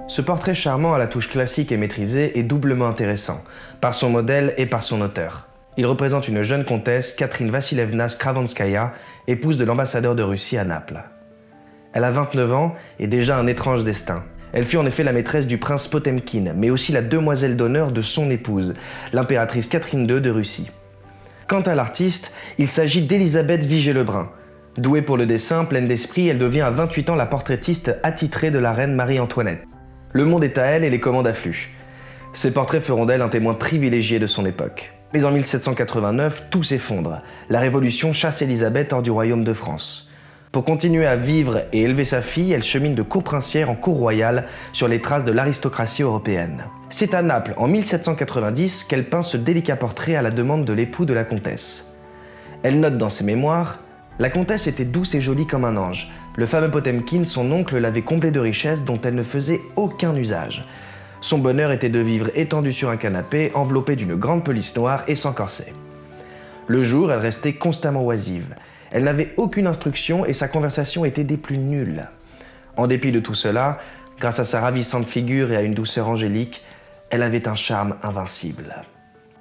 Ce portrait charmant à la touche classique et maîtrisée est doublement intéressant, par son modèle et par son auteur. Il représente une jeune comtesse, Catherine Vassilevna Skravonskaya, épouse de l'ambassadeur de Russie à Naples. Elle a 29 ans et déjà un étrange destin. Elle fut en effet la maîtresse du prince Potemkin, mais aussi la demoiselle d'honneur de son épouse, l'impératrice Catherine II de Russie. Quant à l'artiste, il s'agit d'Élisabeth Vigée-Lebrun. Douée pour le dessin, pleine d'esprit, elle devient à 28 ans la portraitiste attitrée de la reine Marie-Antoinette. Le monde est à elle et les commandes affluent. Ses portraits feront d'elle un témoin privilégié de son époque. Mais en 1789, tout s'effondre. La Révolution chasse Élisabeth hors du royaume de France. Pour continuer à vivre et élever sa fille, elle chemine de cour princière en cour royale sur les traces de l'aristocratie européenne. C'est à Naples, en 1790, qu'elle peint ce délicat portrait à la demande de l'époux de la comtesse. Elle note dans ses mémoires « La comtesse était douce et jolie comme un ange. Le fameux Potemkin, son oncle, l'avait comblée de richesses dont elle ne faisait aucun usage. Son bonheur était de vivre étendue sur un canapé, enveloppée d'une grande pelisse noire et sans corset. Le jour, elle restait constamment oisive. Elle n'avait aucune instruction et sa conversation était des plus nulles. En dépit de tout cela, grâce à sa ravissante figure et à une douceur angélique, elle avait un charme invincible. »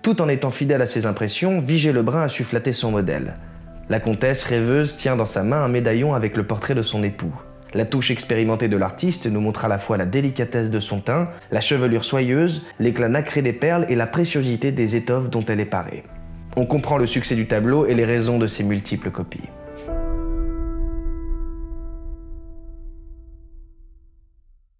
Tout en étant fidèle à ses impressions, Vigée-Lebrun a su flatter son modèle. La comtesse rêveuse tient dans sa main un médaillon avec le portrait de son époux. La touche expérimentée de l'artiste nous montre à la fois la délicatesse de son teint, la chevelure soyeuse, l'éclat nacré des perles et la préciosité des étoffes dont elle est parée. On comprend le succès du tableau et les raisons de ses multiples copies.